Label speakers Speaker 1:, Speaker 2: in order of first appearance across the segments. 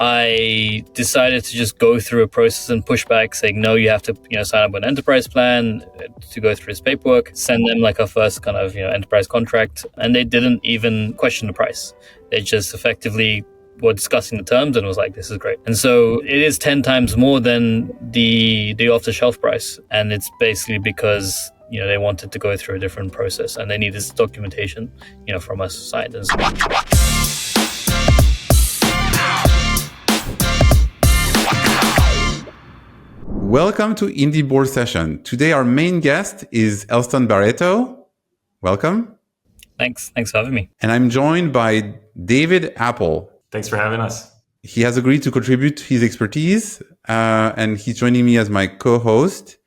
Speaker 1: I decided to just go through a process and push back, saying, no, you have to, sign up with an enterprise plan to go through this paperwork, send them like our first kind of, enterprise contract. And they didn't even question the price. They just effectively were discussing the terms and was like, this is great. And so it is 10 times more than the off-the-shelf price. And it's basically because, they wanted to go through a different process and they need this documentation, from us signed and so on.
Speaker 2: Welcome to Indie Board Session. Today our main guest is Elston Baretto. Welcome.
Speaker 1: Thanks for having me.
Speaker 2: And I'm joined by David Apple.
Speaker 3: Thanks for having us.
Speaker 2: He has agreed to contribute his expertise, and he's joining me as my co-host.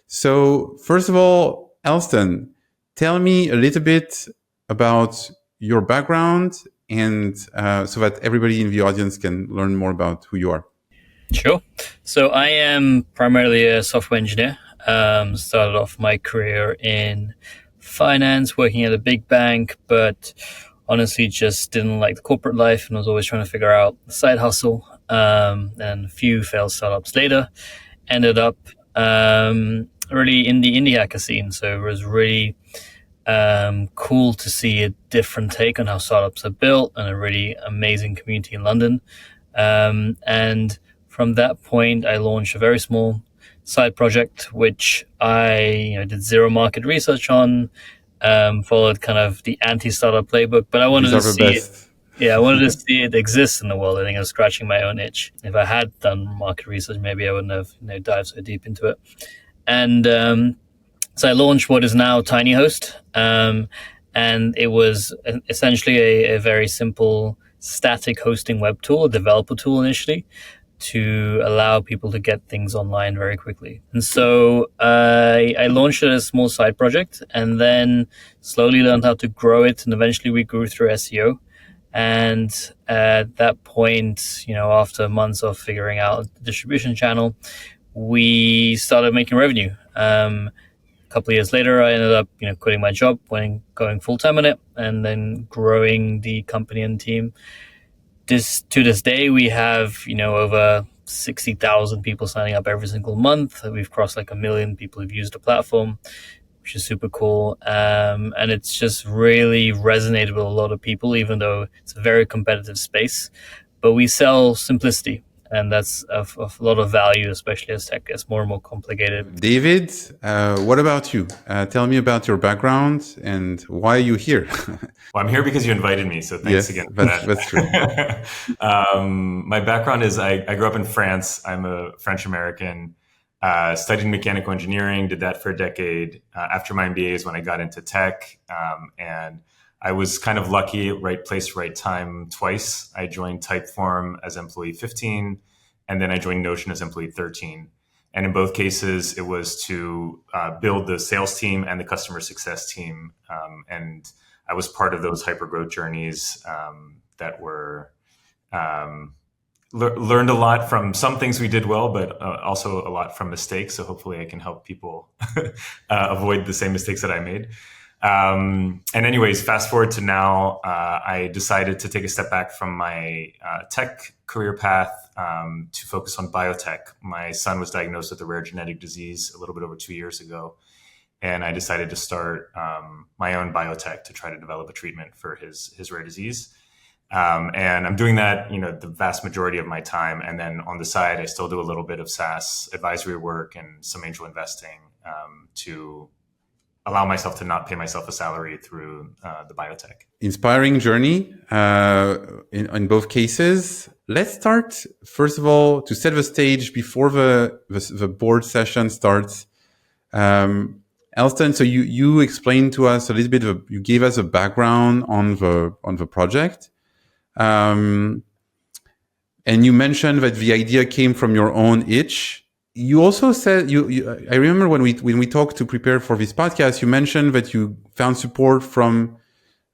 Speaker 2: So first of all, Elston, tell me a little bit about your background and so that everybody in the audience can learn more about who you are.
Speaker 1: Sure. So I am primarily a software engineer. Started off my career in finance, working at a big bank, but honestly just didn't like the corporate life and was always trying to figure out the side hustle. And a few failed startups later, ended up really in the indie hacker scene. So it was really cool to see a different take on how startups are built and a really amazing community in London. And from that point, I launched a very small side project, which I did zero market research on, followed kind of the anti-startup playbook, but I wanted to see it. Yeah, I wanted to see it exist in the world. I think I was scratching my own itch. If I had done market research, maybe I wouldn't have dived so deep into it. And so I launched what is now Tiiny Host, and it was essentially a very simple static hosting web tool, a developer tool initially, to allow people to get things online very quickly. And so I launched it as a small side project and then slowly learned how to grow it. And eventually we grew through SEO. And at that point, after months of figuring out the distribution channel, we started making revenue. A couple of years later, I ended up, quitting my job, going full-time on it, and then growing the company and team. To this day, we have, over 60,000 people signing up every single month. We've crossed like 1 million people who've used the platform, which is super cool. And it's just really resonated with a lot of people, even though it's a very competitive space. But we sell simplicity, and that's of a lot of value, especially as tech gets more and more complicated.
Speaker 2: David, what about you? Tell me about your background and why are you here?
Speaker 3: Well, I'm here because you invited me, so thanks again for that.
Speaker 2: That's true.
Speaker 3: My background is I grew up in France. I'm a French-American, studied mechanical engineering, did that for a decade. After my MBA is when I got into tech, and I was kind of lucky, right place, right time twice. I joined Typeform as employee 15, and then I joined Notion as employee 13. And in both cases, it was to build the sales team and the customer success team. And I was part of those hypergrowth journeys that were learned a lot from some things we did well, but also a lot from mistakes. So hopefully I can help people avoid the same mistakes that I made. And anyways, fast forward to now, I decided to take a step back from my tech career path to focus on biotech. My son was diagnosed with a rare genetic disease a little bit over 2 years ago. And I decided to start my own biotech to try to develop a treatment for his rare disease. And I'm doing that, the vast majority of my time. And then on the side, I still do a little bit of SaaS advisory work and some angel investing to allow myself to not pay myself a salary through the biotech. Inspiring journey
Speaker 2: in both cases. Let's start, first of all, to set the stage before the board session starts. Elston, so you explained to us a little bit you gave us a background on the project. And you mentioned that the idea came from your own itch. You also said I remember when we talked to prepare for this podcast, you mentioned that you found support from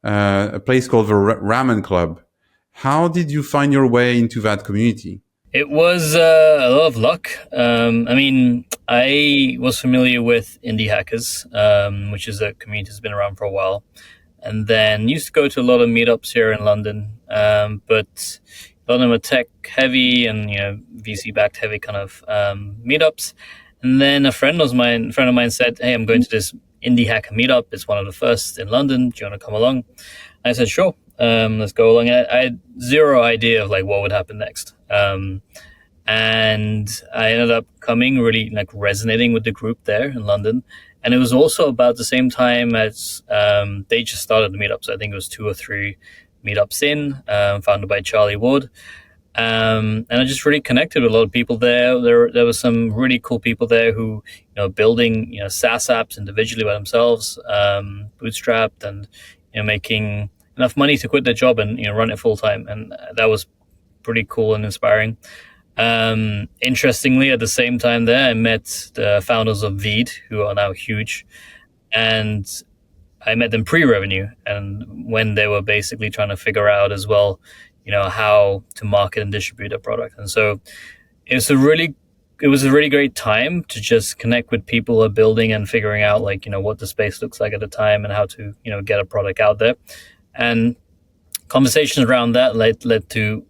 Speaker 2: a place called the Ramen Club. How did you find your way into that community?
Speaker 1: It was a lot of luck. I was familiar with Indie Hackers, which is a community that's been around for a while, and then used to go to a lot of meetups here in London. But a lot of them were tech heavy and VC backed heavy kind of meetups. And then a friend of mine said, "Hey, I'm going to this indie hacker meetup. It's one of the first in London. Do you want to come along?" I said, "Sure, let's go along." I had zero idea of like what would happen next. And I ended up coming, really like resonating with the group there in London. And it was also about the same time as they just started the meetups. I think it was 2 or 3 meetups in, founded by Charlie Ward. And I just really connected with a lot of people there. There were some really cool people there who, building, SaaS apps individually by themselves, bootstrapped, and making enough money to quit their job and run it full time. And that was pretty cool and inspiring. Interestingly, at the same time there, I met the founders of Veed, who are now huge, and I met them pre-revenue, and when they were basically trying to figure out as well, how to market and distribute their product. And so it was a really great time to just connect with people who are building and figuring out like, what the space looks like at the time and how to, get a product out there. And conversations around that led to,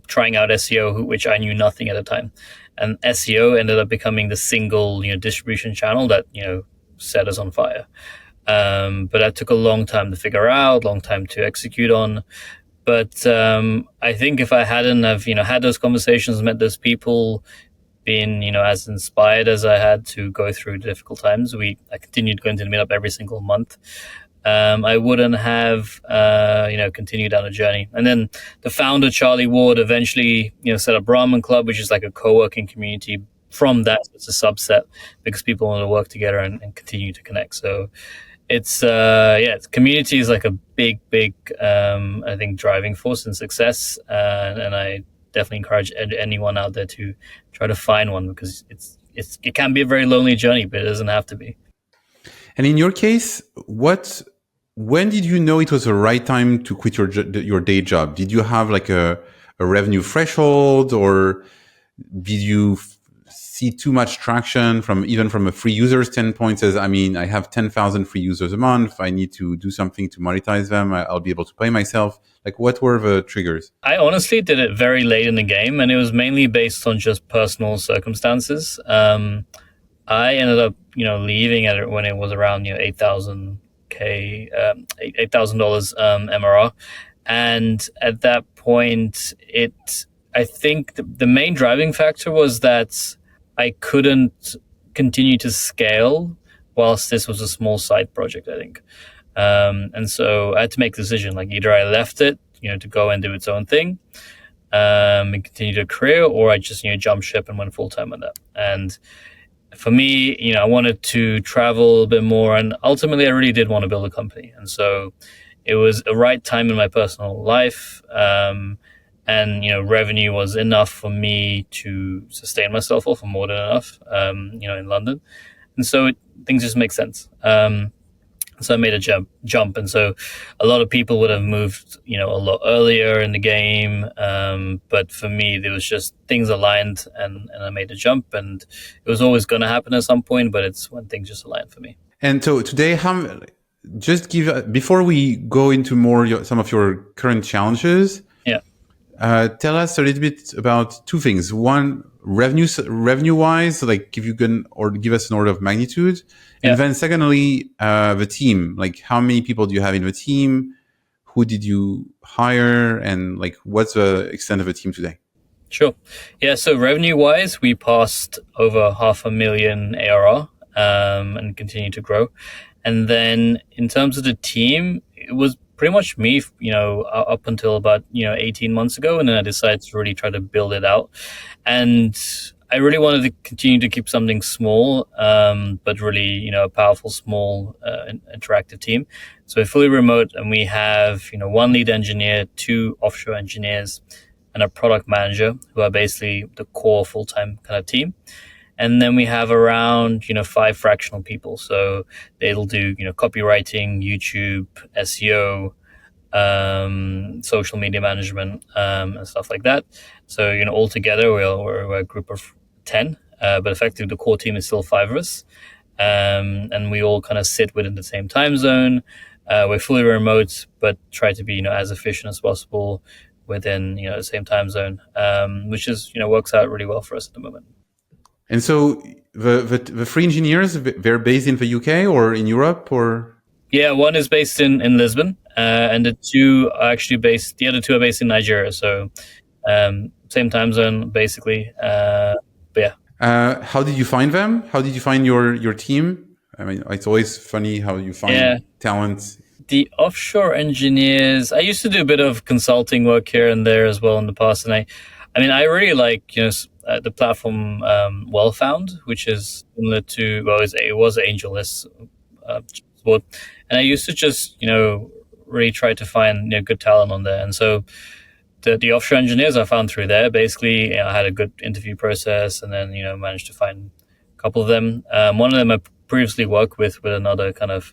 Speaker 1: trying out SEO, which I knew nothing at the time. And SEO ended up becoming the single, distribution channel that, set us on fire. But that took a long time to figure out, long time to execute on. But I think if I hadn't have, had those conversations, met those people, been, as inspired as I had to go through difficult times, I continued going to the meetup every single month. I wouldn't have, continued down the journey. And then the founder, Charlie Ward, eventually, set up Brahman Club, which is like a co-working community. From that, it's a subset because people want to work together and continue to connect. So it's community is like a big, I think, driving force in success. And I definitely encourage anyone out there to try to find one, because it can be a very lonely journey, but it doesn't have to be.
Speaker 2: And in your case, when did you know it was the right time to quit your day job? Did you have like a revenue threshold, or did you see too much traction from a free user standpoint? Says, I have 10,000 free users a month. I need to do something to monetize them. I'll be able to pay myself. Like, what were the triggers?
Speaker 1: I honestly did it very late in the game, and it was mainly based on just personal circumstances. I ended up, leaving it when it was around, $8,000 MRR. And at that point, I think the main driving factor was that I couldn't continue to scale whilst this was a small side project, I think. And so I had to make a decision, like either I left it, to go and do its own thing, and continue a career, or I just, jump ship and went full time on that. And for me, I wanted to travel a bit more, and ultimately I really did want to build a company. And so it was a right time in my personal life. And, revenue was enough for me to sustain myself, or for more than enough, in London. And so things just make sense. So I made a jump. And so a lot of people would have moved, a lot earlier in the game. But for me, there was just things aligned, and I made a jump, and it was always going to happen at some point, but it's when things just aligned for me.
Speaker 2: And so today, before we go into more some of your current challenges, tell us a little bit about 2 things. One, revenue wise, like if you can, or give us an order of magnitude. And then secondly, the team, like how many people do you have in the team? Who did you hire? And like, what's the extent of the team today?
Speaker 1: Sure. Yeah. So revenue wise, we passed over 500,000 ARR, and continue to grow. And then in terms of the team, it was pretty much me, up until about, 18 months ago. And then I decided to really try to build it out. And I really wanted to continue to keep something small, but really, a powerful, small, interactive team. So we're fully remote, and we have, 1 lead engineer, 2 offshore engineers, and a product manager, who are basically the core full-time kind of team. And then we have around, 5 fractional people. So they'll do, copywriting, YouTube, SEO, social media management, and stuff like that. So, all together, we're a group of 10, but effectively the core team is still 5 of us. And we all kind of sit within the same time zone. We're fully remote, but try to be, as efficient as possible. within the same time zone, which is works out really well for us at the moment.
Speaker 2: And so the three engineers, they're based in the UK or in Europe, or?
Speaker 1: Yeah, one is based in Lisbon, and the other two are based in Nigeria. So same time zone, basically. But yeah.
Speaker 2: How did you find them? How did you find your team? I mean, it's always funny how you find talent.
Speaker 1: The offshore engineers, I used to do a bit of consulting work here and there as well in the past, and I really like the platform Well-Found, which is similar to it was AngelList support, and I used to just really try to find good talent on there, and so the offshore engineers I found through there. Basically, I had a good interview process, and then managed to find a couple of them. One of them I previously worked with another kind of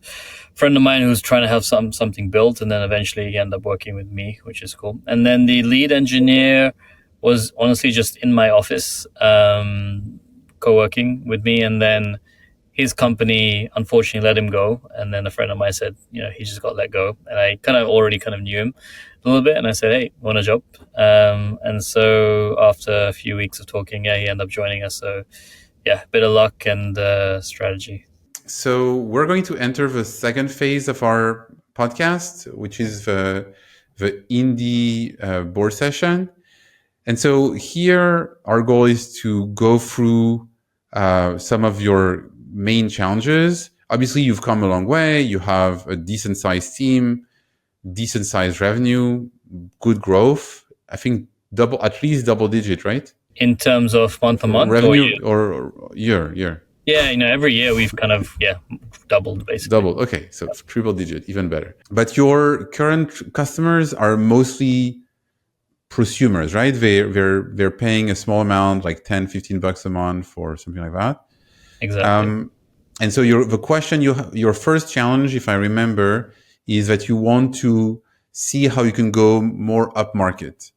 Speaker 1: friend of mine who's trying to have something built, and then eventually he ended up working with me, which is cool. And then the lead engineer was honestly just in my office, co-working with me, and then his company unfortunately let him go, and then a friend of mine said he just got let go, and I already knew him a little bit, and I said, hey, want a job? And so after a few weeks of talking, he ended up joining us. So yeah, bit of luck and strategy.
Speaker 2: So we're going to enter the second phase of our podcast, which is the indie board session. And so here our goal is to go through some of your main challenges. Obviously, you've come a long way. You have a decent sized team, decent sized revenue, good growth. I think at least double digit, right?
Speaker 1: In terms of month to month
Speaker 2: revenue or year?
Speaker 1: Yeah, every year we've doubled basically.
Speaker 2: Doubled. Okay, so triple digit, even better. But your current customers are mostly prosumers, right? They're paying a small amount, like $10-15 a month or something like that.
Speaker 1: Exactly.
Speaker 2: And so your first challenge, if I remember, is that you want to see how you can go more upmarket.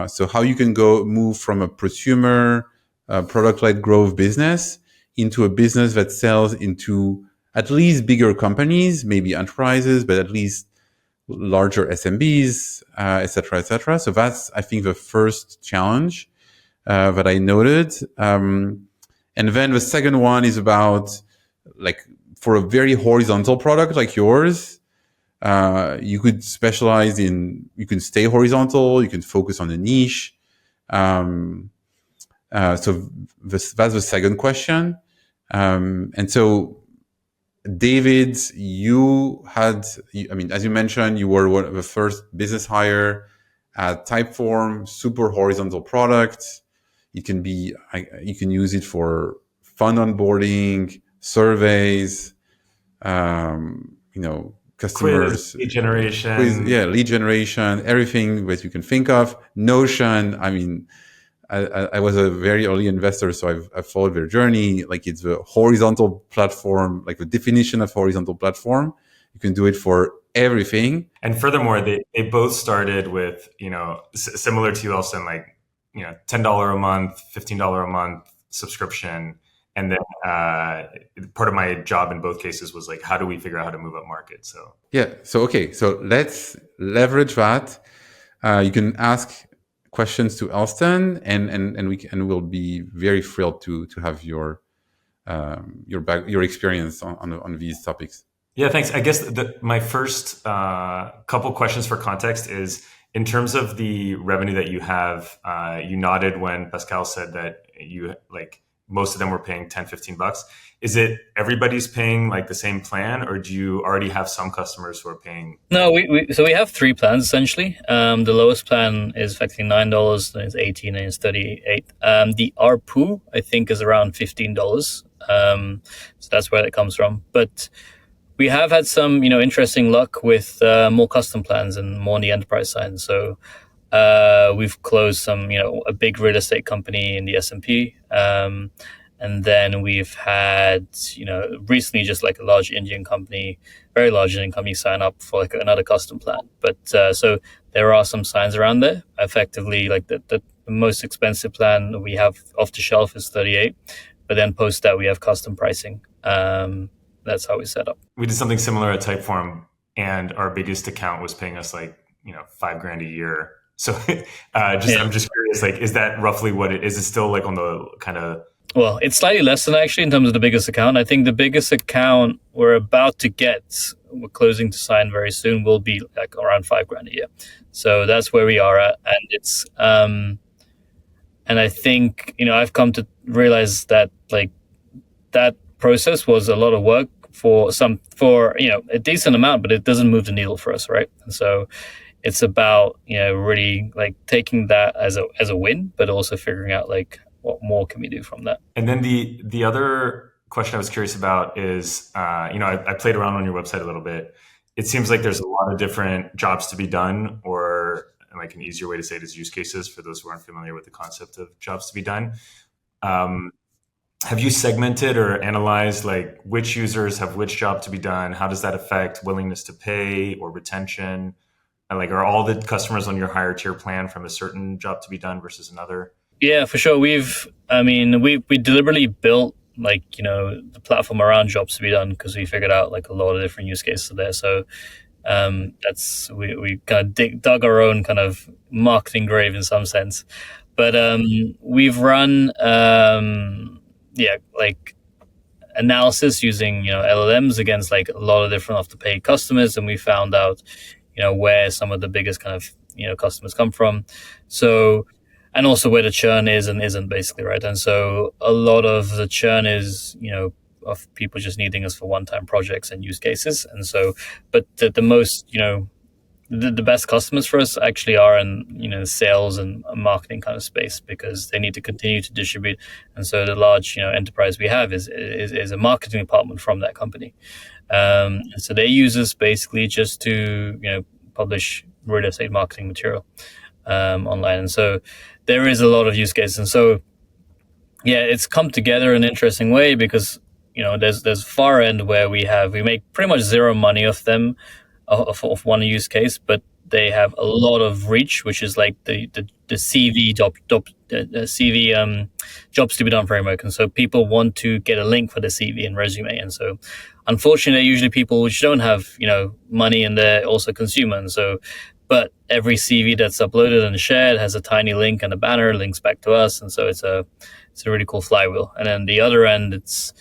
Speaker 2: So how you can move from a prosumer product-led growth business into a business that sells into at least bigger companies, maybe enterprises, but at least larger SMBs, et cetera, et cetera. So that's, I think, the first challenge that I noted. And then the second one is about, like, for a very horizontal product like yours, you could specialize you can stay horizontal, you can focus on a niche. So that's the second question. And so, David, as you mentioned, you were one of the first business hire at Typeform, super horizontal product. You can use it for fund onboarding, surveys, customers,
Speaker 3: lead generation,
Speaker 2: lead generation, everything that you can think of. Notion. I mean, I was a very early investor, so I've followed their journey. Like, it's a horizontal platform, like the definition of horizontal platform. You can do it for everything.
Speaker 3: And furthermore, they both started with, similar to you, Elston, like, $10 a month, $15 a month subscription. And then part of my job in both cases was like, how do we figure out how to move up market? So
Speaker 2: so let's leverage that. You can ask questions to Elston, and we'll be very thrilled to have your experience on these topics.
Speaker 3: Yeah, thanks. I guess my first couple questions for context is, in terms of the revenue that you have, you nodded when Pascal said that most of them were paying $10-15. Is it everybody's paying like the same plan, or do you already have some customers who are paying?
Speaker 1: No, we have three plans essentially. The lowest plan is effectively $9, then it's $18, and it's $38. The ARPU, I think, is around $15. So that's where it comes from. But we have had some, interesting luck with more custom plans and more on the enterprise side. So we've closed some, a big real estate company in the S&P. And then we've had, recently just like a large Indian company, very large Indian company, sign up for like another custom plan. But so there are some signs around there. Effectively, like the most expensive plan that we have off the shelf is 38. But then post that, we have custom pricing. That's how we set up.
Speaker 3: We did something similar at Typeform, and our biggest account was paying us like, $5,000 a year So I'm just curious, like, is that roughly what it is? It still like on the kind of...
Speaker 1: Well, it's slightly less than actually in terms of the biggest account. I think the biggest account we're about to get, we're closing to sign very soon, will be like around $5,000 a year. So that's where we are at, and it's and I think I've come to realize that like that process was a lot of work for a decent amount, but it doesn't move the needle for us, right? And so it's about really like taking that as a win, but also figuring out like what more can we do from that.
Speaker 3: And then the other question I was curious about is, I played around on your website a little bit. It seems like there's a lot of different jobs to be done, or like an easier way to say it is use cases for those who aren't familiar with the concept of jobs to be done. Have you segmented or analyzed like which users have which job to be done? How does that affect willingness to pay or retention? And like, are all the customers on your higher tier plan from a certain job to be done versus another?
Speaker 1: Yeah, for sure. We deliberately built the platform around jobs to be done because we figured out like a lot of different use cases there. So that's we kind of dug our own kind of marketing grave in some sense. But we've run like analysis using LLMs against like a lot of different off the paid customers, and we found out where some of the biggest kind of customers come from. So, and also where the churn is and isn't, basically, right? And so a lot of the churn is of people just needing us for one-time projects and use cases. And so, but the most the best customers for us actually are in sales and marketing kind of space, because they need to continue to distribute. And so the large enterprise we have is a marketing department from that company. And so they use us basically just to publish real estate marketing material online. And so there is a lot of use cases. And so yeah, it's come together in an interesting way, because there's far end where we make pretty much zero money off them, of one use case, but they have a lot of reach, which is like the CV jobs to be done framework. And so people want to get a link for the CV and resume. And so unfortunately, they're usually people which don't have money, and they're also consumer. And so, but every CV that's uploaded and shared has a tiny link and a banner links back to us. And so it's a really cool flywheel. And then the other end, it's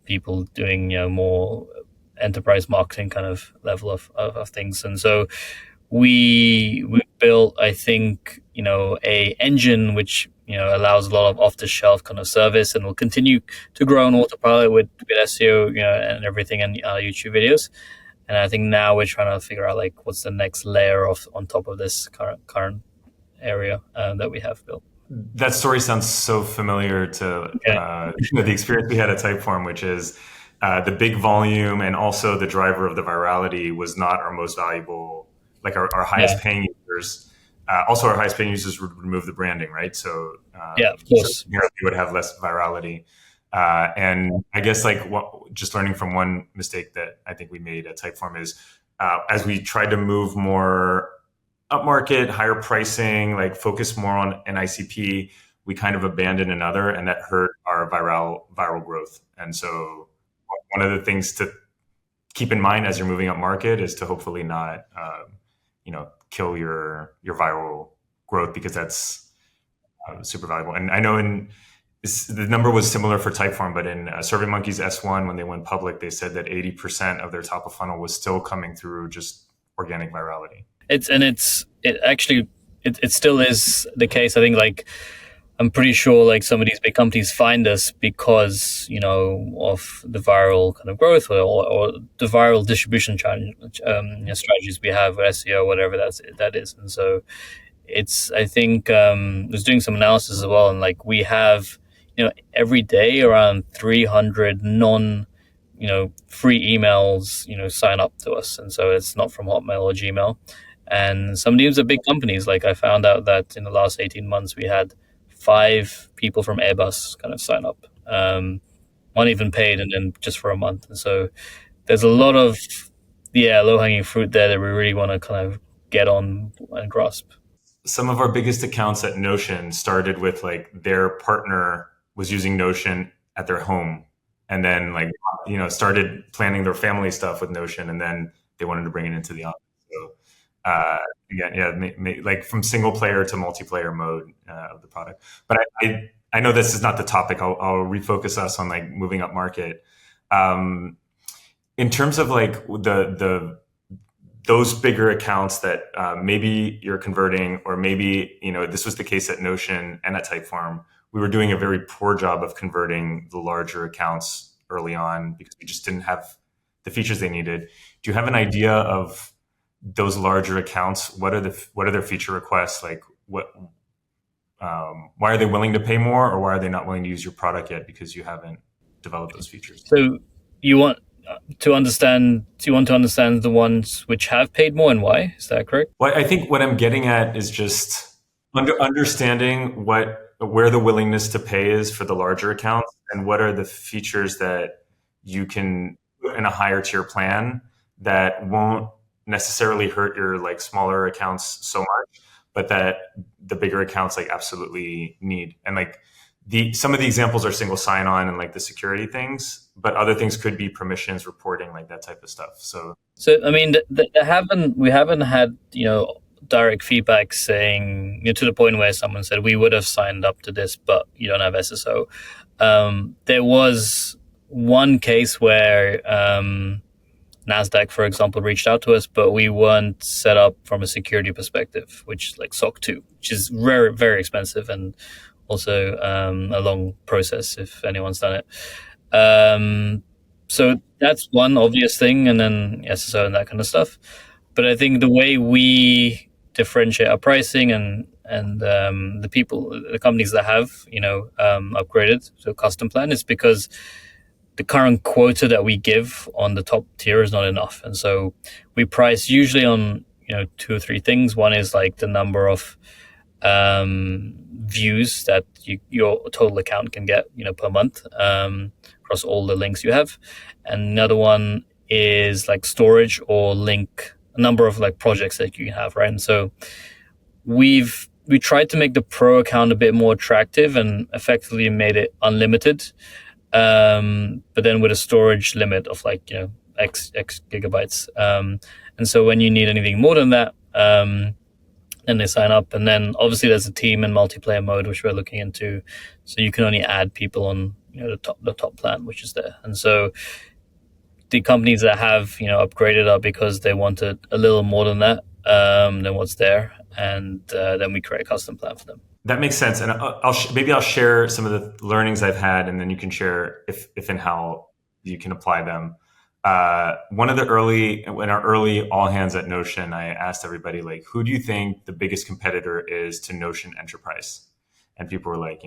Speaker 1: people doing more enterprise marketing kind of level of things. And so we built, I think, a engine which allows a lot of off-the-shelf kind of service, and will continue to grow on autopilot with SEO and everything, and our YouTube videos. And I think now we're trying to figure out like what's the next layer on top of this current area that we have built.
Speaker 3: That story sounds so familiar to the experience we had at Typeform, which is the big volume, and also the driver of the virality was not our most valuable, like our highest paying users. Also, our highest paying users would remove the branding, right? So
Speaker 1: of course,
Speaker 3: so you would have less virality. And I guess like just learning from one mistake that I think we made at Typeform is as we tried to move more upmarket, higher pricing, like focus more on an ICP, we kind of abandoned another, and that hurt our viral growth. And so one of the things to keep in mind as you're moving up market is to hopefully not, kill your viral growth, because that's super valuable. And I know the number was similar for Typeform, but in SurveyMonkey's S1, when they went public, they said that 80% of their top of funnel was still coming through just organic virality. It
Speaker 1: still is the case. I think like I'm pretty sure like some of these big companies find us because of the viral kind of growth or the viral distribution strategies we have with SEO, whatever that is. And so I think I was doing some analysis as well, and like we have every day around 300 free emails sign up to us, and so it's not from Hotmail or Gmail. And some of these are big companies. Like I found out that in the last 18 months we had 5 people from Airbus kind of sign up, one even paid, and then just for a month. And so there's a lot of low-hanging fruit there that we really want to kind of get on and grasp.
Speaker 3: Some of our biggest accounts at Notion started with like their partner was using Notion at their home, and then like started planning their family stuff with Notion, and then they wanted to bring it into the office. So Again, yeah, like from single player to multiplayer mode of the product. But I know this is not the topic. I'll refocus us on like moving up market. In terms of like the those bigger accounts that maybe you're converting, or maybe this was the case at Notion and at Typeform. We were doing a very poor job of converting the larger accounts early on because we just didn't have the features they needed. Do you have an idea of those larger accounts? What are their feature requests? Like why are they willing to pay more, or why are they not willing to use your product yet because you haven't developed those features?
Speaker 1: So you want to understand the ones which have paid more and why? Is that correct?
Speaker 3: Well, I think what I'm getting at is just understanding where the willingness to pay is for the larger accounts, and what are the features that you can put in a higher tier plan that won't necessarily hurt your like smaller accounts so much, but that the bigger accounts like absolutely need. And like some of the examples are single sign-on and like the security things, but other things could be permissions, reporting, like that type of stuff. So
Speaker 1: I mean, we haven't had direct feedback saying to the point where someone said we would have signed up to this, but you don't have SSO. There was one case where NASDAQ, for example, reached out to us, but we weren't set up from a security perspective, which is like SOC 2, which is very, very expensive and also a long process if anyone's done it. So that's one obvious thing, and then SSO and that kind of stuff. But I think the way we differentiate our pricing and the companies that have upgraded to a custom plan is because the current quota that we give on the top tier is not enough, and so we price usually on two or three things. One is like the number of views that your total account can get per month across all the links you have, and another one is like storage or link, a number of like projects that you have, right? And so we tried to make the pro account a bit more attractive and effectively made it unlimited, but then with a storage limit of like x gigabytes, and so when you need anything more than that, then they sign up. And then obviously there's a team and multiplayer mode which we're looking into, so you can only add people on the top plan which is there. And so the companies that have upgraded are because they wanted a little more than that, than what's there, and then we create a custom plan for them.
Speaker 3: That makes sense. And maybe I'll share some of the learnings I've had, and then you can share if and how you can apply them. In our early all hands at Notion, I asked everybody, like, who do you think the biggest competitor is to Notion Enterprise? And people were like,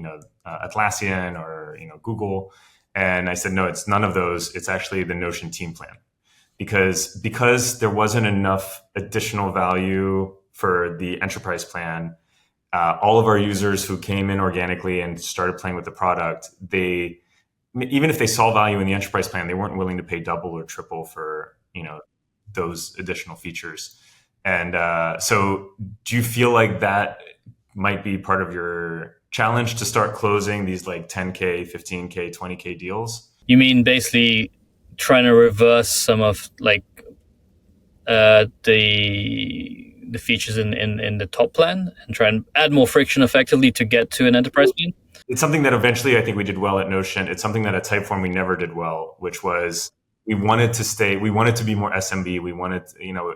Speaker 3: Atlassian or, Google. And I said, no, it's none of those. It's actually the Notion team plan. Because there wasn't enough additional value for the enterprise plan, all of our users who came in organically and started playing with the product, even if they saw value in the enterprise plan, they weren't willing to pay double or triple for those additional features. And so do you feel like that might be part of your challenge to start closing these like 10K, 15K, 20K deals?
Speaker 1: You mean basically trying to reverse some of like the features in the top plan and try and add more friction effectively to get to an enterprise plan?
Speaker 3: It's something that eventually I think we did well at Notion. It's something that at Typeform we never did well, which was we wanted to be more SMB. We wanted,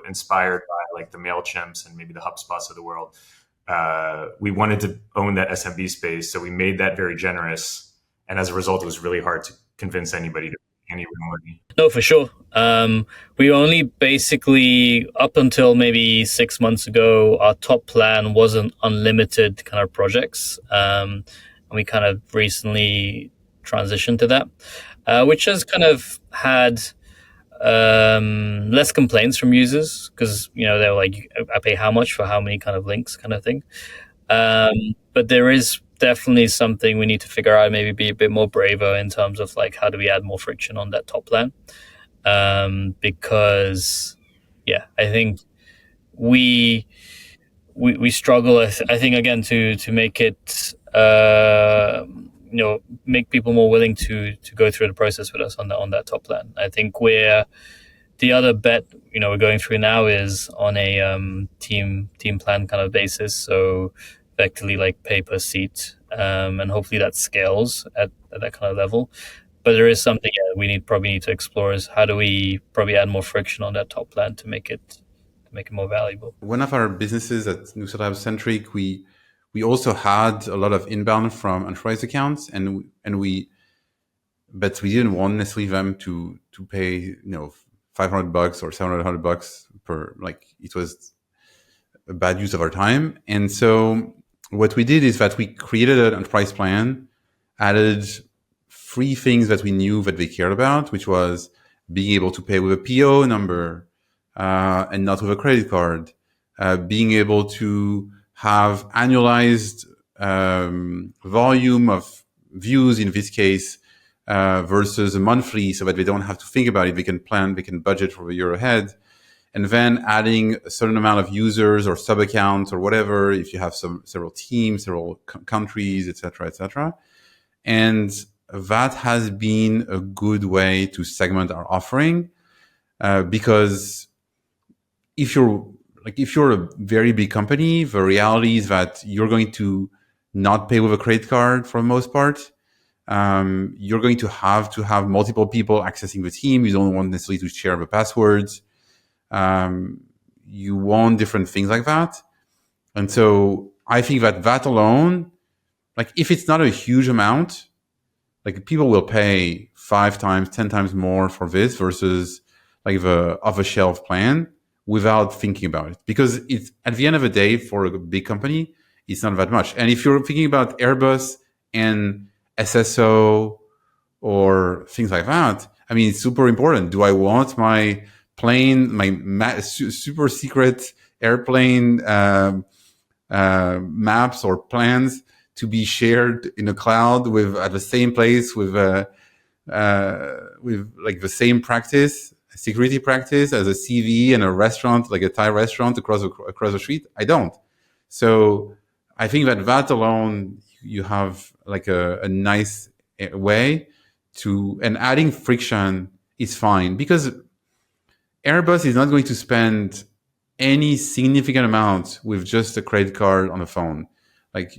Speaker 3: inspired by like the MailChimps and maybe the HubSpots of the world. We wanted to own that SMB space. So we made that very generous. And as a result, it was really hard to convince anybody to pay any real money.
Speaker 1: No, for sure. We only basically, up until maybe 6 months ago, our top plan wasn't unlimited kind of projects. And we kind of recently transitioned to that, which has kind of had less complaints from users because, they're like, I pay how much for how many kind of links kind of thing. But there is definitely something we need to figure out, maybe be a bit more braver in terms of like, how do we add more friction on that top plan? Because, I think we struggle, I think, again, to make it, make people more willing to go through the process with us on that top plan. I think we're the other bet we're going through now is on a team plan kind of basis. So effectively like pay per seat, and hopefully that scales at that kind of level. But there is something probably need to explore is how do we probably add more friction on that top plan to make it more valuable.
Speaker 2: One of our businesses at New Startup Centric, we also had a lot of inbound from enterprise accounts, but we didn't want necessarily them to pay $500 or $700 per, like, it was a bad use of our time. And so what we did is that we created an enterprise plan, added 3 things that we knew that they cared about, which was being able to pay with a PO number and not with a credit card, being able to have annualized volume of views in this case versus a monthly, so that they don't have to think about it. They can plan, they can budget for the year ahead. And then adding a certain amount of users or sub accounts or whatever, if you have several teams, several countries, etc. And that has been a good way to segment our offering, because if you're a very big company, the reality is that you're going to not pay with a credit card for the most part. You're going to have multiple people accessing the team. You don't want necessarily to share the passwords. You want different things like that. And so I think that alone, like, if it's not a huge amount, like, people will pay 5 times, 10 times more for this versus like the off-the-shelf plan without thinking about it. Because it's, at the end of the day, for a big company, it's not that much. And if you're thinking about Airbus and SSO or things like that, I mean, it's super important. Do I want my plane, super secret airplane maps or plans to be shared in a cloud at the same place with like the same security practice as a CV and a restaurant, like a Thai restaurant across the street? I don't. So I think that alone, you have like a nice way to, and adding friction is fine, because Airbus is not going to spend any significant amount with just a credit card on the phone. Like,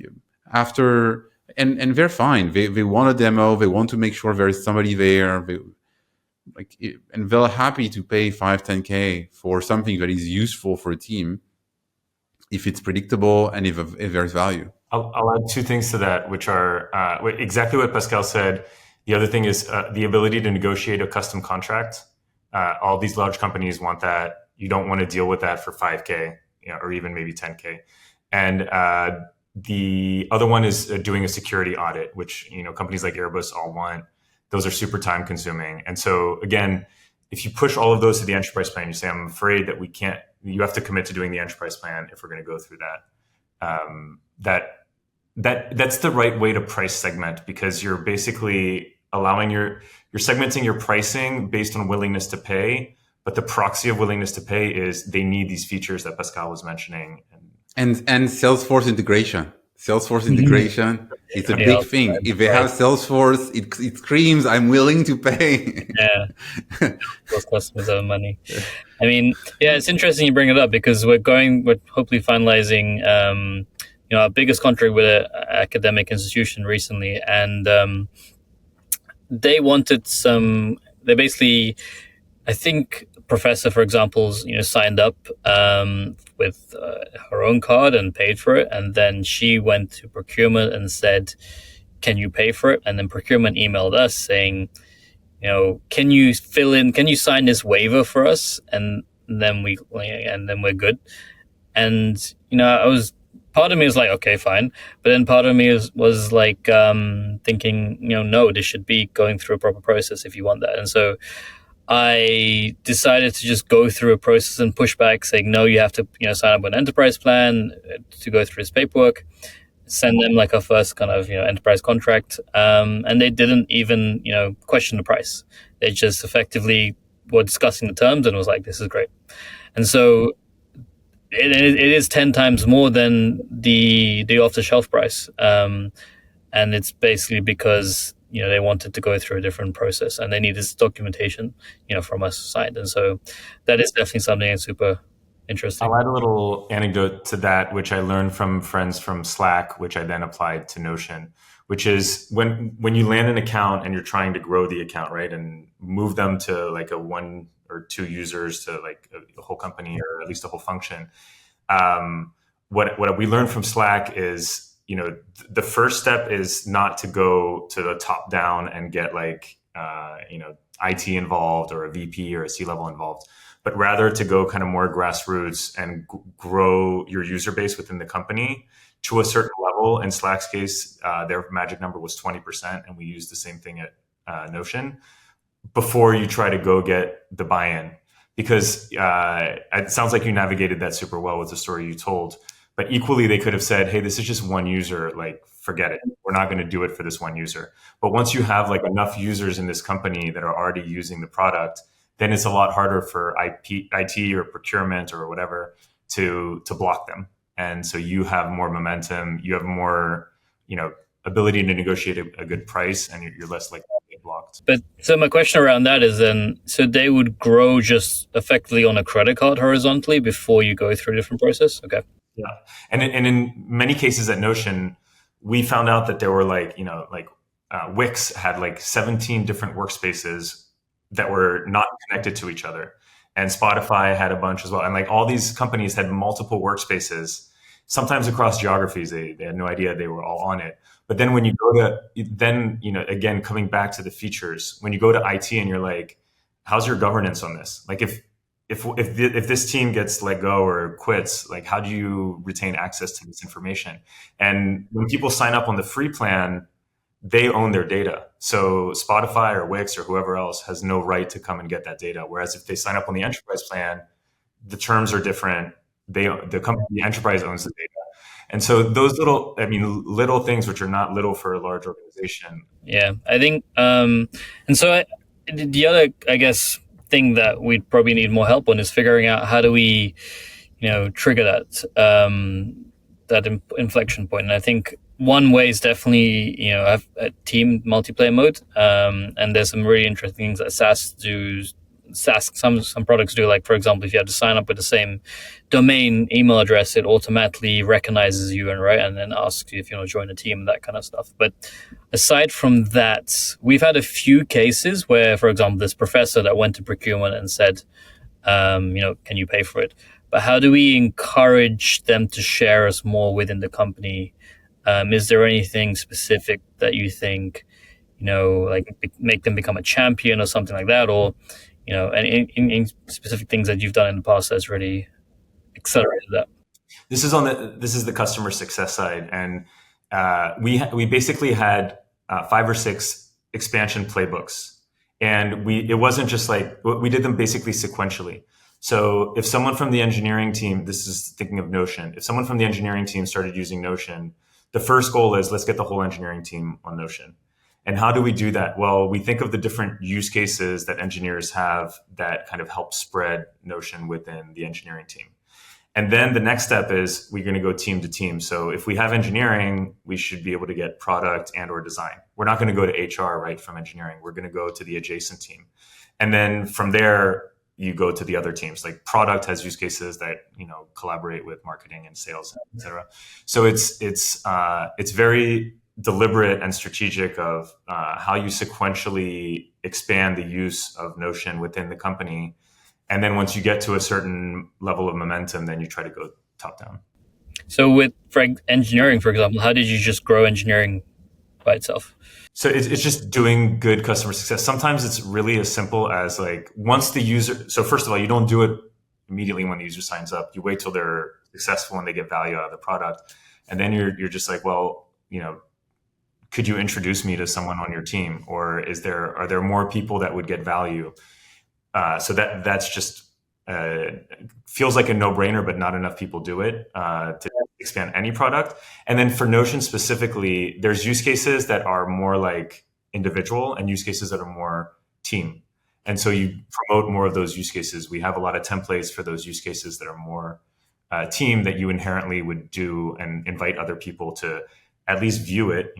Speaker 2: after, and they're fine. They want a demo. They want to make sure there is somebody there. And they're happy to pay 5-10K for something that is useful for a team if it's predictable and if there's value.
Speaker 3: I'll add 2 things to that, which are exactly what Pascal said. The other thing is the ability to negotiate a custom contract. All these large companies want that. You don't want to deal with that for 5K, or even maybe 10K. And the other one is doing a security audit, which companies like Airbus all want. Those are super time consuming. And so again, if you push all of those to the enterprise plan, you say, I'm afraid that we can't. You have to commit to doing the enterprise plan if we're going to go through that. That's the right way to price segment, because you're basically allowing you're segmenting your pricing based on willingness to pay, but the proxy of willingness to pay is they need these features that Pascal was mentioning.
Speaker 2: And Salesforce integration. It's a big thing. If they have Salesforce, it screams, I'm willing to pay.
Speaker 1: Yeah, those customers have money. I mean, yeah, it's interesting you bring it up, because we're hopefully finalizing our biggest contract with an academic institution recently, and they wanted they basically, I think professor, for example, signed up with her own card and paid for it, and then she went to procurement and said, "Can you pay for it?" And then procurement emailed us saying, "Can you sign this waiver for us?" And then we're good. And part of me was like, okay, fine, but then part of me was like thinking, no, this should be going through a proper process if you want that. And so I decided to just go through a process and push back, saying, no, you have to sign up with an enterprise plan to go through this paperwork, send them like our first kind of enterprise contract, and they didn't even question the price. They just effectively were discussing the terms and was like, this is great. And so it is 10 times more than the off-the-shelf price, and it's basically because they wanted to go through a different process and they need this documentation, from us signed. And so that is definitely something that's super interesting.
Speaker 3: I'll add a little anecdote to that, which I learned from friends from Slack, which I then applied to Notion, which is when you land an account and you're trying to grow the account, right, and move them to like a 1 or 2 users to like a whole company or at least a whole function. What we learned from Slack is, the first step is not to go to the top down and get like, IT involved or a VP or a C-level involved, but rather to go kind of more grassroots and grow your user base within the company to a certain level. In Slack's case, their magic number was 20%, and we used the same thing at Notion, before you try to go get the buy-in. Because it sounds like you navigated that super well with the story you told. But equally, they could have said, hey, this is just one user, like, forget it. We're not going to do it for this one user. But once you have like enough users in this company that are already using the product, then it's a lot harder for IT or procurement or whatever to block them. And so you have more momentum, you have more, ability to negotiate a good price, and you're less likely to get blocked.
Speaker 1: But so my question around that is then, so they would grow just effectively on a credit card horizontally before you go through a different process? Okay.
Speaker 3: Yeah. And in many cases at Notion, we found out that there were Wix had like 17 different workspaces that were not connected to each other. And Spotify had a bunch as well. And like all these companies had multiple workspaces, sometimes across geographies. They had no idea they were all on it. But then when you go to, again, coming back to the features, when you go to IT and you're like, how's your governance on this? Like if this team gets let go or quits, like how do you retain access to this information? And when people sign up on the free plan, they own their data. So Spotify or Wix or whoever else has no right to come and get that data. Whereas if they sign up on the enterprise plan, the terms are different. The enterprise owns the data. And so those little things, which are not little for a large organization.
Speaker 1: Yeah, I think, and so the other, I guess, thing that we'd probably need more help on is figuring out how do we, trigger that inflection point. And I think one way is definitely, have a team multiplayer mode. And there's some really interesting things that SaaS do. Some products do, like, for example, if you have to sign up with the same domain email address, it automatically recognizes you and then asks you if you want to join a team, that kind of stuff. But aside from that, we've had a few cases where, for example, this professor that went to procurement and said, can you pay for it? But how do we encourage them to share us more within the company? Is there anything specific that you think, like make them become a champion or something like that? Or any specific things that you've done in the past that's really accelerated that?
Speaker 3: This is the customer success side, and we basically had 5 or 6 expansion playbooks, and it wasn't just like we did them basically sequentially. So if someone from the engineering team, this is thinking of Notion, if someone from the engineering team started using Notion, the first goal is let's get the whole engineering team on Notion. And how do we do that? Well, we think of the different use cases that engineers have that kind of help spread Notion within the engineering team. And then the next step is we're going to go team to team. So if we have engineering, we should be able to get product and or design. We're not going to go to HR, right, from engineering. We're going to go to the adjacent team. And then from there, you go to the other teams. Like product has use cases that, collaborate with marketing and sales, et cetera. So it's very deliberate and strategic of how you sequentially expand the use of Notion within the company. And then once you get to a certain level of momentum, then you try to go top down.
Speaker 1: So with engineering, for example, how did you just grow engineering by itself?
Speaker 3: So it's just doing good customer success. Sometimes it's really as simple as like once the user, so first of all, you don't do it immediately when the user signs up. You wait till they're successful and they get value out of the product. And then you're just like, well, could you introduce me to someone on your team? Or are there more people that would get value? So that's just feels like a no-brainer, but not enough people do it to expand any product. And then for Notion specifically, there's use cases that are more like individual and use cases that are more team. And so you promote more of those use cases. We have a lot of templates for those use cases that are more team that you inherently would do and invite other people to at least view it,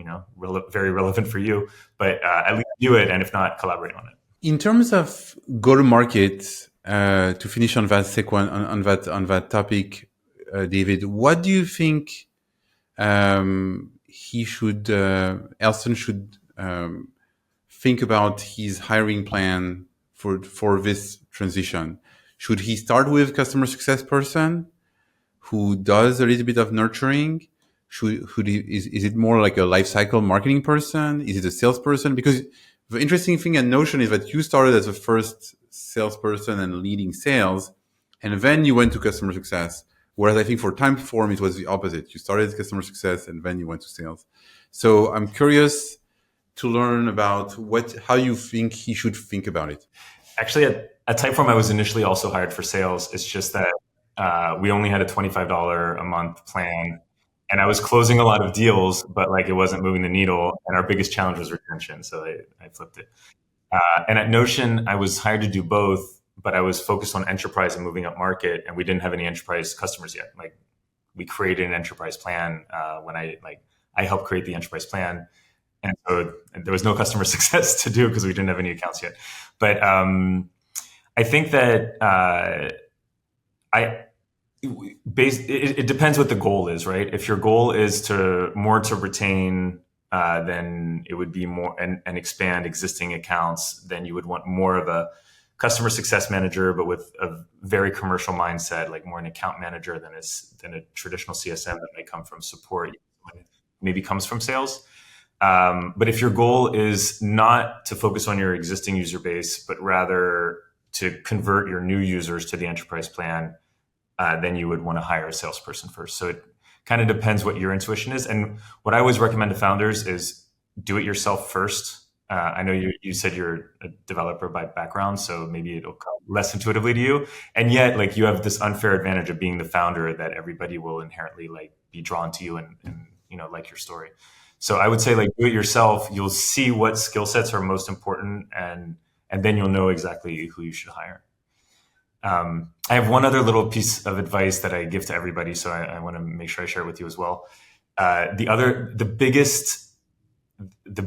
Speaker 3: very relevant for you, but at least view it, and if not, collaborate on it.
Speaker 2: In terms of go to market, to finish on that sequence, on that topic, David, what do you think Elston should think about his hiring plan for this transition? Should he start with customer success person who does a little bit of nurturing? Is it more like a lifecycle marketing person? Is it a salesperson? Because the interesting thing at Notion is that you started as a first salesperson and leading sales, and then you went to customer success. Whereas I think for Typeform, it was the opposite. You started as customer success and then you went to sales. So I'm curious to learn about how you think he should think about it.
Speaker 3: Actually, at Typeform, I was initially also hired for sales. It's just that we only had a $25 a month plan, and I was closing a lot of deals, but like it wasn't moving the needle. And our biggest challenge was retention, so I flipped it. And at Notion, I was hired to do both, but I was focused on enterprise and moving up market, and we didn't have any enterprise customers yet. Like we created an enterprise plan when I helped create the enterprise plan. And so there was no customer success to do because we didn't have any accounts yet. But I think that it depends what the goal is, right? If your goal is to retain, then it would be more and expand existing accounts. Then you would want more of a customer success manager, but with a very commercial mindset, like more an account manager than a traditional CSM that may come from support, maybe comes from sales. But if your goal is not to focus on your existing user base, but rather to convert your new users to the enterprise plan, then you would want to hire a salesperson first. So it kind of depends what your intuition is. And what I always recommend to founders is do it yourself first. I know you said you're a developer by background, so maybe it'll come less intuitively to you. And yet, like, you have this unfair advantage of being the founder that everybody will inherently like be drawn to you and like your story. So I would say, like, do it yourself. You'll see what skill sets are most important, and then you'll know exactly who you should hire. I have one other little piece of advice that I give to everybody, so I want to make sure I share it with you as well. The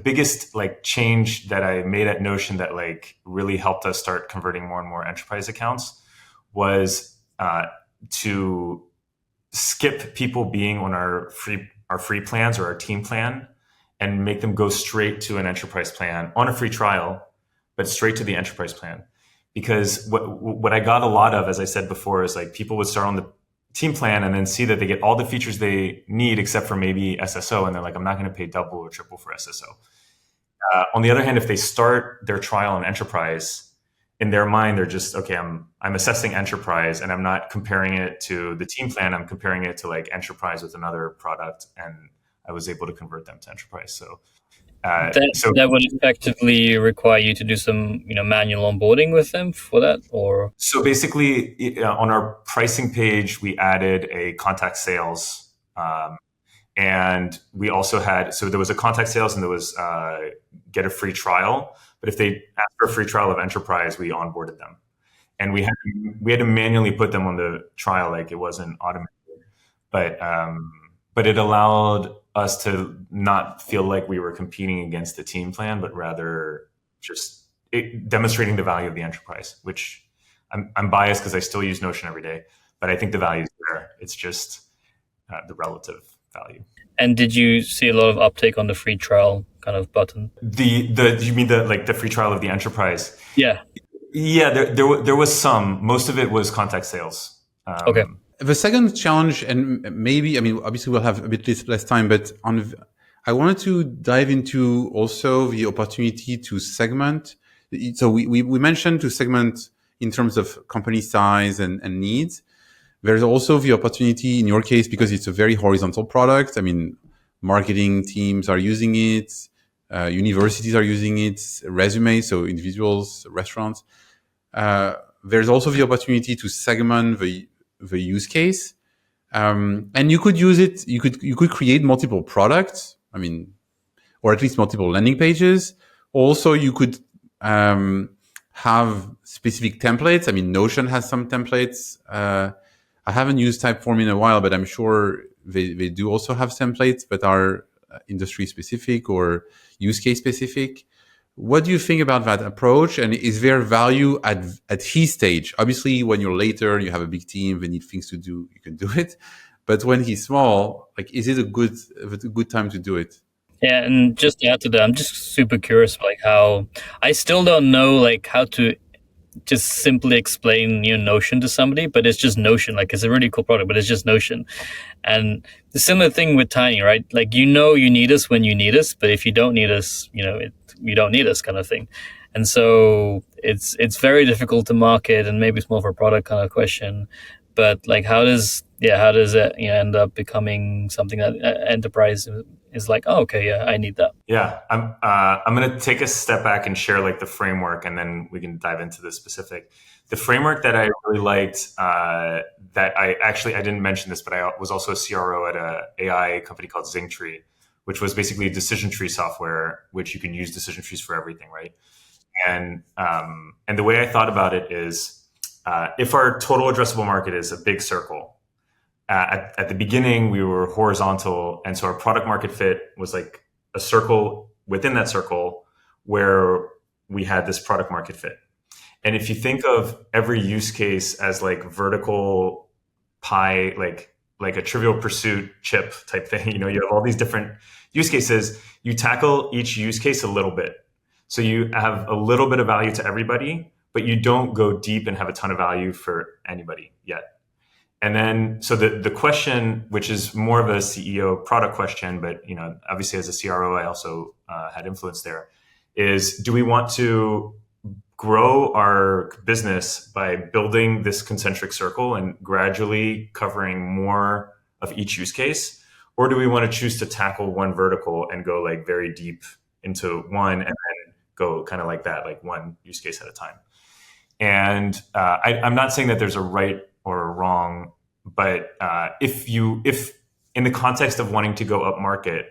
Speaker 3: biggest like change that I made at Notion that like really helped us start converting more and more enterprise accounts was to skip people being on our free plans or our team plan and make them go straight to an enterprise plan on a free trial, but straight to the enterprise plan. Because what I got a lot of, as I said before, is like people would start on the team plan and then see that they get all the features they need except for maybe SSO. And they're like, I'm not going to pay double or triple for SSO. On the other hand, if they start their trial on enterprise, in their mind, they're just, okay, I'm assessing enterprise and I'm not comparing it to the team plan. I'm comparing it to like enterprise with another product. And I was able to convert them to enterprise. So
Speaker 1: that would effectively require you to do some, manual onboarding with them for that, or?
Speaker 3: So basically, on our pricing page, we added a contact sales, and we also had, so there was a contact sales and there was get a free trial. But if they asked for a free trial of enterprise, we onboarded them, and we had to manually put them on the trial, like it wasn't automated, but it allowed us to not feel like we were competing against the team plan, but rather just demonstrating the value of the enterprise, which I'm biased because I still use Notion every day, but I think the value is there. It's just the relative value.
Speaker 1: And did you see a lot of uptake on the free trial kind of button?
Speaker 3: You mean the free trial of the enterprise?
Speaker 1: Yeah.
Speaker 3: Yeah, there was some. Most of it was contact sales.
Speaker 1: Okay.
Speaker 2: The second challenge, and maybe, obviously we'll have a bit less time, but I wanted to dive into also the opportunity to segment. So we mentioned to segment in terms of company size and needs. There's also the opportunity in your case, because it's a very horizontal product. Marketing teams are using it, universities are using it, resumes, so individuals, restaurants. There's also the opportunity to segment the use case, and you could use it. You could create multiple products. Or at least multiple landing pages. Also, you could have specific templates. Notion has some templates. I haven't used Typeform in a while, but I'm sure they do also have templates that are industry specific or use case specific. What do you think about that approach? And is there value at his stage? Obviously, when you're later, you have a big team, they need things to do, you can do it. But when he's small, like, is it a good time to do it?
Speaker 1: Yeah, and just to add to that, I'm just super curious, like how I still don't know like how to just simply explain Notion to somebody, but it's just Notion. Like it's a really cool product, but it's just Notion. And the similar thing with Tiiny, right? Like you need us when you need us, but if you don't need us, you don't need us, kind of thing. And so it's very difficult to market, and maybe it's more of a product kind of question. But like, how does it end up becoming something that enterprise is like? Oh, okay, yeah, I need that.
Speaker 3: Yeah, I'm going to take a step back and share like the framework, and then we can dive into the specific. The framework that I really liked, that I didn't mention this, but I was also a CRO at a AI company called Zingtree, which was basically decision tree software, which you can use decision trees for everything, right? And the way I thought about it is, if our total addressable market is a big circle, at the beginning we were horizontal, and so our product market fit was like a circle within that circle where we had this product market fit. And if you think of every use case as like vertical pie, like a Trivial Pursuit chip type thing, you have all these different use cases, you tackle each use case a little bit. So you have a little bit of value to everybody, but you don't go deep and have a ton of value for anybody yet. And then, so the question, which is more of a CEO product question, but obviously as a CRO, I also had influence there, is do we want to grow our business by building this concentric circle and gradually covering more of each use case, or do we want to choose to tackle one vertical and go like very deep into one and then go kind of like that, like one use case at a time? And I'm not saying that there's a right or a wrong, but if in the context of wanting to go up market,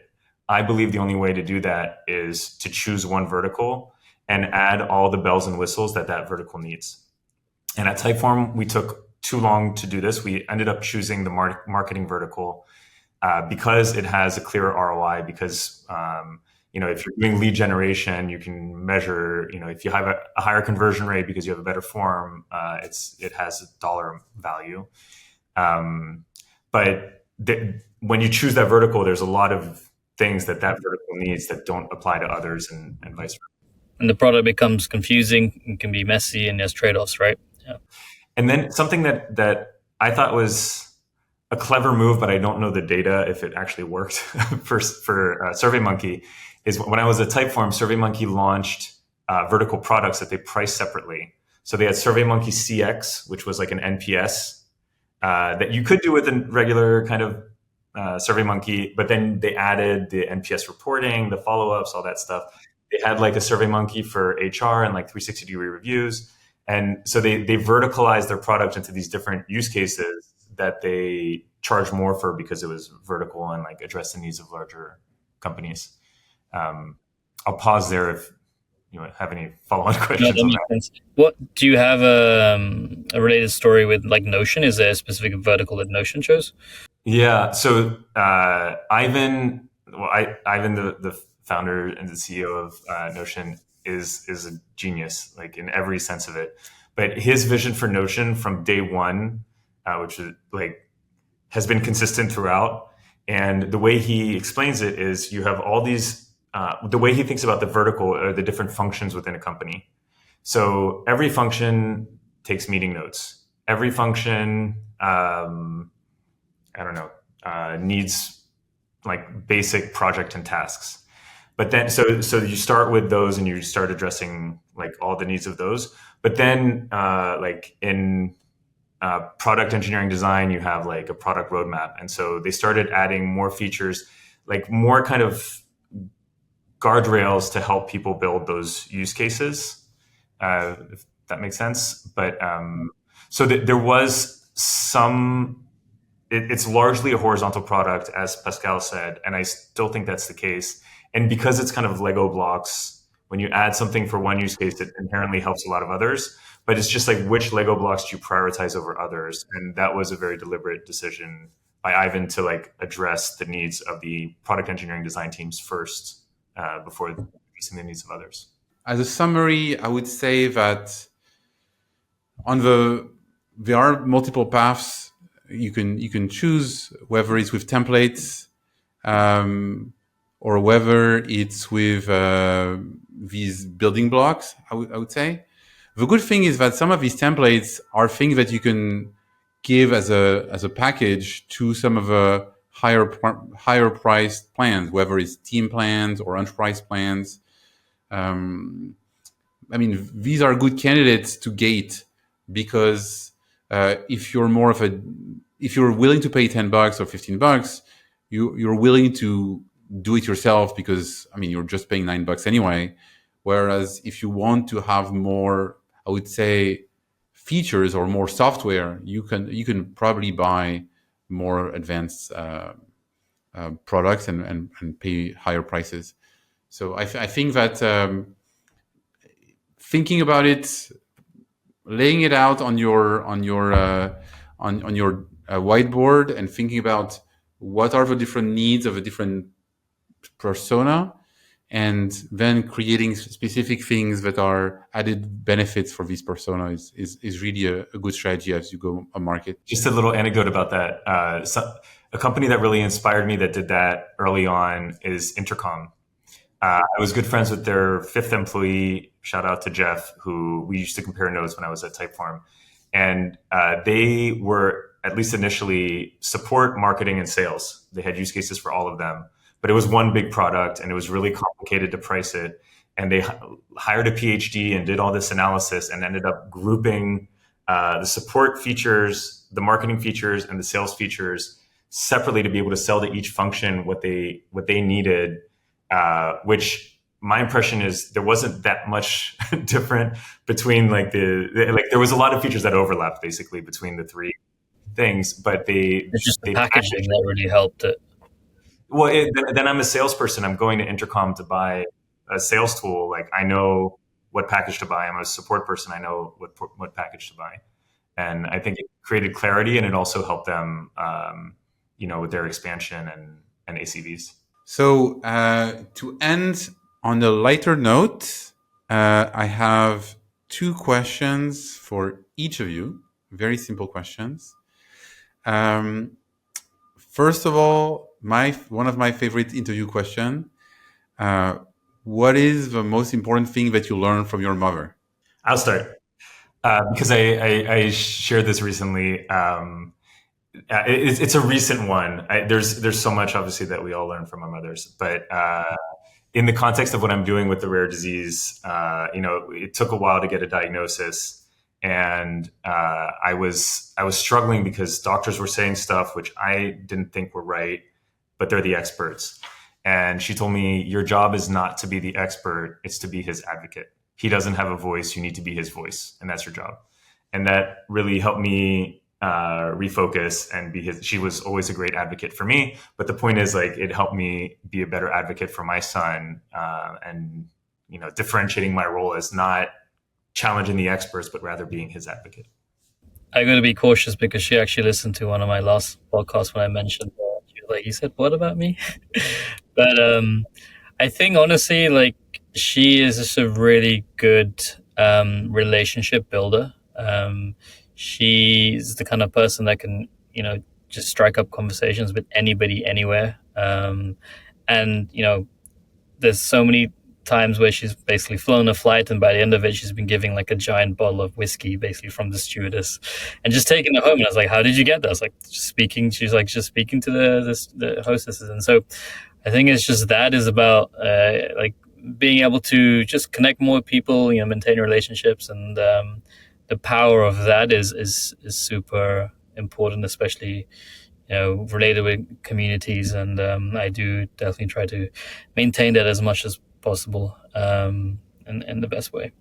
Speaker 3: I believe the only way to do that is to choose one vertical and add all the bells and whistles that vertical needs. And at Typeform, we took too long to do this. We ended up choosing the marketing vertical because it has a clear ROI, because if you're doing lead generation, you can measure, if you have a higher conversion rate because you have a better form, it has a dollar value. But when you choose that vertical, there's a lot of things that vertical needs that don't apply to others, and vice versa.
Speaker 1: And the product becomes confusing and can be messy, and there's trade-offs, right? Yeah.
Speaker 3: And then something that I thought was a clever move, but I don't know the data if it actually worked for SurveyMonkey, is when I was at Typeform, SurveyMonkey launched vertical products that they priced separately. So they had SurveyMonkey CX, which was like an NPS that you could do with a regular kind of SurveyMonkey, but then they added the NPS reporting, the follow-ups, all that stuff. They had like a SurveyMonkey for HR and like 360-degree reviews. And so they verticalized their product into these different use cases that they charge more for because it was vertical and like address the needs of larger companies. I'll pause there if you have any follow-on questions.
Speaker 1: No, that makes sense. What do you have a related story with like Notion? Is there a specific vertical that Notion chose?
Speaker 3: Yeah. So Ivan, the founder and the CEO of Notion, is a genius, like in every sense of it. But his vision for Notion from day one, which is like has been consistent throughout, and the way he explains it is you have all these. The way he thinks about the vertical or the different functions within a company. So every function takes meeting notes. Every function, needs like basic project and tasks. But then, so you start with those and you start addressing like all the needs of those. But then, like in product engineering design, you have like a product roadmap. And so they started adding more features, like more kind of guardrails to help people build those use cases, if that makes sense. But so there was some, it's largely a horizontal product, as Pascal said, and I still think that's the case. And because it's kind of Lego blocks, when you add something for one use case, it inherently helps a lot of others. But it's just like, which Lego blocks do you prioritize over others? And that was a very deliberate decision by Ivan to like address the needs of the product engineering design teams first before addressing the needs of others.
Speaker 2: As a summary, I would say that there are multiple paths you can choose, whether it's with templates or whether it's with these building blocks. I would say the good thing is that some of these templates are things that you can give as a package to some of the higher priced plans, whether it's team plans or enterprise plans. I mean, these are good candidates to gate because if you're willing to pay $10 or $15, you're willing to do it yourself because I mean you're just paying $9 anyway. Whereas if you want to have more, I would say, features or more software, you can probably buy more advanced products and pay higher prices. So I think that thinking about it, laying it out on your whiteboard, and thinking about what are the different needs of a different persona, and then creating specific things that are added benefits for this persona is really a good strategy as you go a market.
Speaker 3: Just a little anecdote about that. A company that really inspired me that did that early on is Intercom. I was good friends with their 5th employee, shout out to Jeff, who we used to compare notes when I was at Typeform. And they were, at least initially, support, marketing, and sales. They had use cases for all of them. But it was one big product, and it was really complicated to price it. And they hired a PhD and did all this analysis and ended up grouping the support features, the marketing features, and the sales features separately to be able to sell to each function what they needed. Which my impression is there wasn't that much different between there was a lot of features that overlapped basically between the three things, but
Speaker 1: it's just the packaging that really helped it.
Speaker 3: Well, then I'm a salesperson. I'm going to Intercom to buy a sales tool. Like I know what package to buy. I'm a support person. I know what package to buy, and I think it created clarity, and it also helped them, with their expansion and ACVs.
Speaker 2: So to end on a lighter note, I have 2 questions for each of you. Very simple questions. First of all, one of my favorite interview question. What is the most important thing that you learned from your mother?
Speaker 3: I'll start because I shared this recently. It's a recent one. There's so much obviously that we all learn from our mothers, but in the context of what I'm doing with the rare disease, it took a while to get a diagnosis, and I was struggling because doctors were saying stuff which I didn't think were right, but they're the experts. And she told me, your job is not to be the expert, it's to be his advocate. He doesn't have a voice, you need to be his voice, and that's your job. And that really helped me refocus and she was always a great advocate for me. But the point is, it helped me be a better advocate for my son, and, differentiating my role as not challenging the experts, but rather being his advocate.
Speaker 1: I got to be cautious because she actually listened to one of my last podcasts when I mentioned that. She was like, you said what about me? But I think honestly, she is just a really good relationship builder. She's the kind of person that can, just strike up conversations with anybody, anywhere. And, there's so many times where she's basically flown a flight, and by the end of it, she's been giving a giant bottle of whiskey basically from the stewardess and just taking it home. And I was like, how did you get that? I was like, just speaking to the hostesses. And so I think it's just that is about, being able to just connect more people, maintain relationships, and the power of that is super important, especially related with communities. And I do definitely try to maintain that as much as possible, in the best way.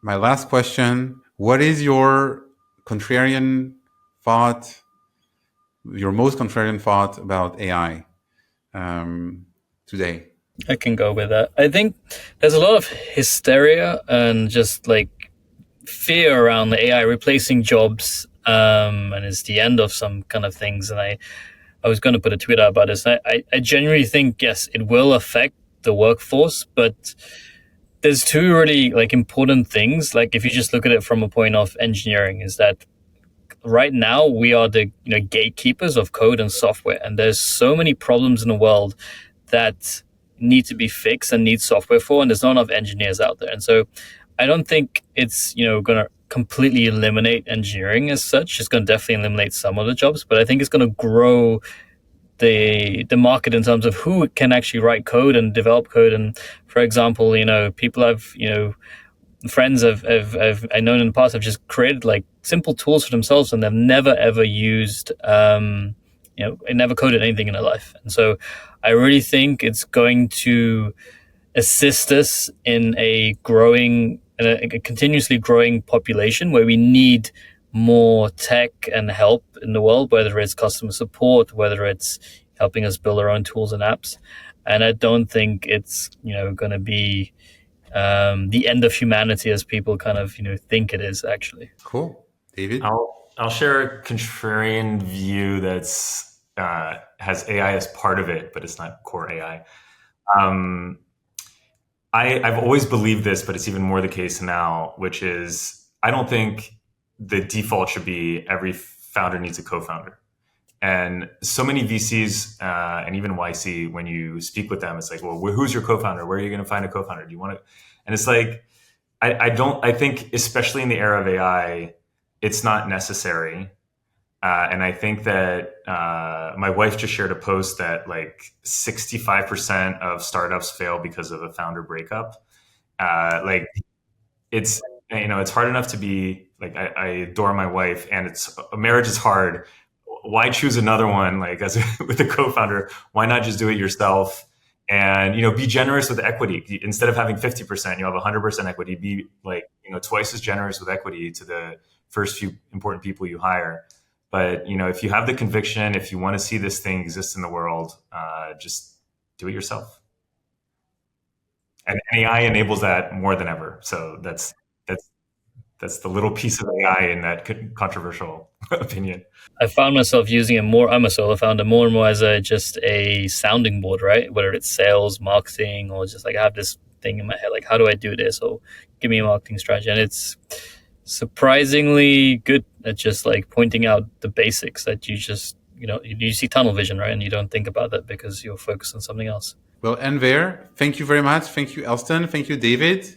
Speaker 2: My last question: what is your most contrarian thought about AI today?
Speaker 1: I can go with that. I think there's a lot of hysteria and just fear around the AI replacing jobs, and it's the end of some kind of things. And I was going to put a tweet out about this. I genuinely think, yes, it will affect the workforce, but there's two really like important things. Like if you just look at it from a point of engineering, is that right now we are the gatekeepers of code and software, and there's so many problems in the world that need to be fixed and need software for, and there's not enough engineers out there. And so I don't think it's going to completely eliminate engineering as such. It's going to definitely eliminate some of the jobs, but I think it's going to grow the market in terms of who can actually write code and develop code. And for example, people have friends I've known in the past have just created like simple tools for themselves, and they've never ever used never coded anything in their life. And so I really think it's going to assist us in a continuously growing population where we need more tech and help in the world, whether it's customer support, whether it's helping us build our own tools and apps. And I don't think it's going to be the end of humanity as people kind of think it is actually.
Speaker 2: Cool. David?
Speaker 3: I'll share a contrarian view that's has AI as part of it, but it's not core AI. I've always believed this, but it's even more the case now, which is I don't think the default should be every founder needs a co-founder. And so many VCs and even YC, when you speak with them, it's like, well, who's your co-founder? Where are you going to find a co-founder? Do you want to? And it's like, I think, especially in the era of AI, it's not necessary. And I think that my wife just shared a post that like 65% of startups fail because of a founder breakup. Like it's hard enough to be like, I adore my wife, and marriage is hard. Why choose another one? Like with a co-founder, why not just do it yourself? And be generous with equity. Instead of having 50%, you have 100% equity. Be like twice as generous with equity to the first few important people you hire. But if you have the conviction, if you want to see this thing exist in the world, just do it yourself. And AI enables that more than ever. So that's the little piece of AI in that controversial opinion.
Speaker 1: I found myself using it more. I'm a solo founder, more and more as just a sounding board, right? Whether it's sales, marketing, or just like I have this thing in my head, like how do I do this? Or give me a marketing strategy, and it's surprisingly good at just like pointing out the basics that you just you see tunnel vision, right? And you don't think about that because you're focused on something else.
Speaker 2: We'll end there. Thank you very much. Thank you, Elston. Thank you, David.